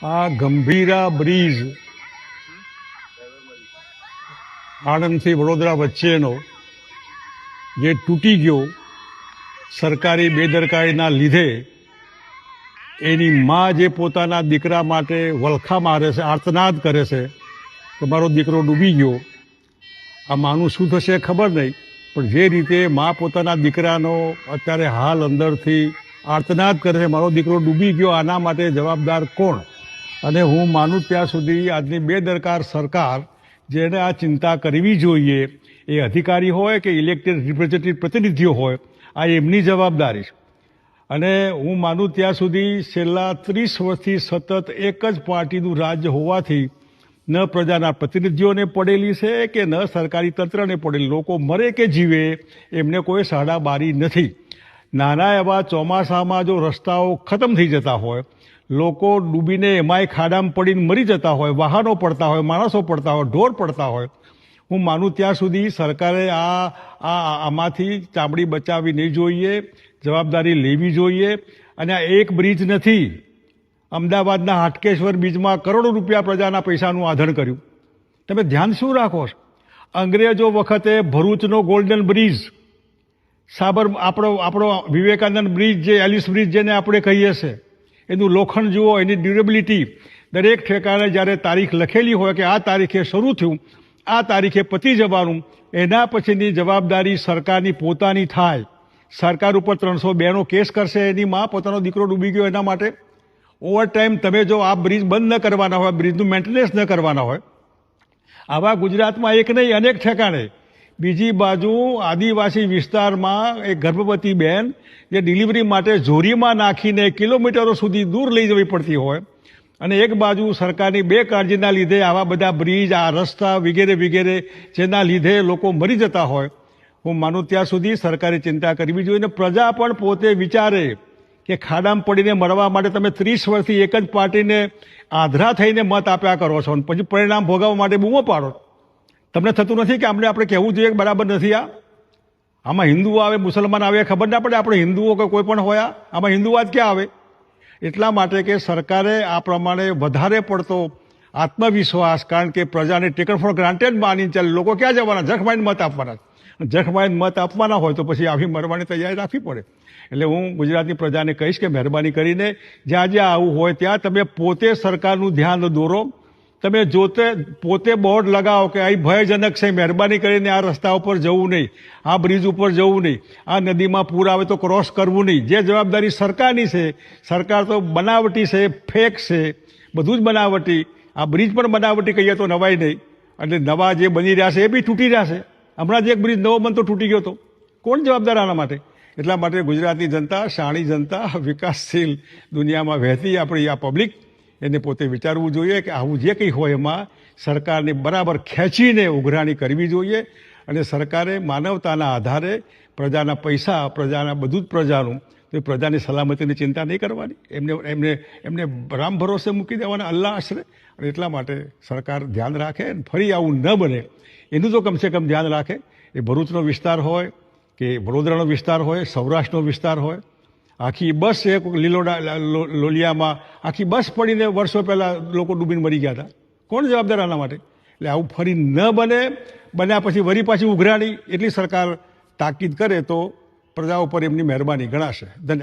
આ ગંભીરા બ્રિજ આણંદથી વડોદરા વચ્ચેનો જે તૂટી ગયો સરકારી બેદરકારીના લીધે એની મા જે પોતાના દીકરા માટે વલખા મારે છે, આર્તનાદ કરે છે કે મારો દીકરો ડૂબી ગયો. આ માનું શું થશે ખબર નહીં, પણ જે રીતે મા પોતાના દીકરાનો અત્યારે હાલ અંદરથી આર્તનાદ કરે છે, મારો દીકરો ડૂબી ગયો, આના માટે જવાબદાર કોણ? અને હું માનું ત્યાં સુધી આજની બેદરકાર સરકાર, જેને આ ચિંતા કરવી જોઈએ, એ અધિકારી હોય કે ઇલેક્ટેડ રિપ્રેઝેન્ટેટિવ પ્રતિનિધિઓ હોય, આ એમની જવાબદારી છે. અને હું માનું ત્યાં સુધી છેલ્લા 30 વર્ષથી સતત એક જ પાર્ટીનું રાજ્ય હોવાથી ન પ્રજાના પ્રતિનિધિઓને પડેલી છે કે ન સરકારી તંત્રને પડેલી. લોકો મરે કે જીવે એમને કોઈ સાડાબારી નથી. નાના એવા ચોમાસામાં જો રસ્તાઓ ખતમ થઈ જતા હોય, લોકો ડૂબીને એમાંય ખાડામાં પડીને મરી જતા હોય, વાહનો પડતા હોય, માણસો પડતા હોય, ઢોર પડતા હોય, હું માનું ત્યાં સુધી સરકારે આમાંથી ચામડી બચાવવી નહીં જોઈએ, જવાબદારી લેવી જોઈએ. અને આ એક બ્રિજ નથી, અમદાવાદના હાટકેશ્વર બ્રિજમાં કરોડો રૂપિયા પ્રજાના પૈસાનું આધણ કર્યું. તમે ધ્યાન શું રાખો છો? અંગ્રેજો વખતે ભરૂચનો ગોલ્ડન બ્રિજ, આપણો વિવેકાનંદ બ્રિજ, જે એલિસ બ્રિજ જેને આપણે કહીએ છીએ, એનું લોખંડ જુઓ, એની ડ્યુરેબિલિટી. દરેક ઠેકાણે જ્યારે તારીખ લખેલી હોય કે આ તારીખે શરૂ થયું, આ તારીખે પતી જવાનું, એના પછીની જવાબદારી સરકારની પોતાની થાય. સરકાર ઉપર 302નો કેસ કરશે એની માં પોતાનો દીકરો ડૂબી ગયો એના માટે. ઓવર ટાઈમ તમે જો આ બ્રિજ બંધ ન કરવાના હોય, બ્રિજનું મેન્ટેનન્સ ન કરવાના હોય, આવા ગુજરાતમાં એક નહીં અનેક ઠેકાણે. બીજી બાજુ આદિવાસી વિસ્તારમાં એક ગર્ભવતી બહેન જે ડિલિવરી માટે જોરીમાં નાખીને કિલોમીટરો સુધી દૂર લઈ જવી પડતી હોય, અને એક બાજુ સરકારની બેકાળજીના લીધે આવા બધા બ્રિજ, આ રસ્તા વગેરે વગેરે જેના લીધે લોકો મરી જતા હોય, હું માનું ત્યાં સુધી સરકારે ચિંતા કરવી જોઈએ. પ્રજા પણ પોતે વિચારે કે ખાડામાં પડીને મરવા માટે તમે 30 વર્ષથી એક જ પાર્ટીને આંધળા થઈને મત આપ્યા કરો છો, અને પછી પરિણામ ભોગવવા માટે બૂમો પાડો. તમને થતું નથી કે આપણે કહેવું જોઈએ કે બરાબર નથી? આમાં હિન્દુઓ આવે, મુસલમાન આવે, ખબર ના પડે આપણે હિન્દુઓ કે કોઈ પણ હોય, આમાં હિન્દુવાદ ક્યાં આવે? એટલા માટે કે સરકારે આ પ્રમાણે વધારે પડતો આત્મવિશ્વાસ, કારણ કે પ્રજાને ટેકન ફોર ગ્રાન્ટેડ માની ચાલે. લોકો ક્યાં જવાના? જખમાઈને મત આપવાના. જખમાઈને મત આપવાના હોય તો પછી આવી મરવાની તૈયારી રાખવી પડે. એટલે હું ગુજરાતની પ્રજાને કહીશ કે મહેરબાની કરીને જ્યાં જ્યાં આવું હોય ત્યાં તમે પોતે સરકારનું ધ્યાન દોરો. તમે પોતે બોર્ડ લગાવો કે અહીં ભયજનક છે, મહેરબાની કરીને આ રસ્તા ઉપર જવું નહીં, આ બ્રિજ ઉપર જવું નહીં, આ નદીમાં પૂર આવે તો ક્રોસ કરવું નહીં. જે જવાબદારી સરકારની છે, સરકાર તો બનાવટી છે, ફેક છે, બધું જ બનાવટી. આ બ્રિજ પણ બનાવટી કહીએ તો નવાય નહીં. એટલે નવા જે બની રહ્યા છે એ બી તૂટી રહ્યા છે. હમણાં જ એક બ્રિજ નવો બનતો તૂટી ગયો હતો. કોણ જવાબદાર આના માટે? એટલા માટે ગુજરાતની જનતા, શાણી જનતા, વિકાસશીલ દુનિયામાં વહેતી આપણી આ પબ્લિક, એને પોતે વિચારવું જોઈએ કે આવું જે કંઈ હોય એમાં સરકારને બરાબર ખેંચીને ઉઘરાણી કરવી જોઈએ. અને સરકારે માનવતાના આધારે પ્રજાના પૈસા, પ્રજાના બધું જ પ્રજાનું, તો પ્રજાની સલામતીની ચિંતા નહીં કરવાની, એમને રામ ભરોસે મૂકી દેવાના, અલ્લાહ આશરે. અને એટલા માટે સરકાર ધ્યાન રાખે, ફરી આવું ન બને એનું તો કમસે કમ ધ્યાન રાખે. એ ભરૂચનો વિસ્તાર હોય કે વડોદરાનો વિસ્તાર હોય, સૌરાષ્ટ્રનો વિસ્તાર હોય, આખી બસ એક લોલિયામાં આખી બસ પડીને વર્ષો પહેલાં લોકો ડૂબીને મરી ગયા હતા. કોણ જવાબદાર આના માટે? એટલે આવું ફરી ન બને. બન્યા પછી વળી પાછી ઉઘરાણી, એટલી સરકાર તાકીદ કરે તો પ્રજા ઉપર એમની મહેરબાની ગણાશે. ધન્યવાદ.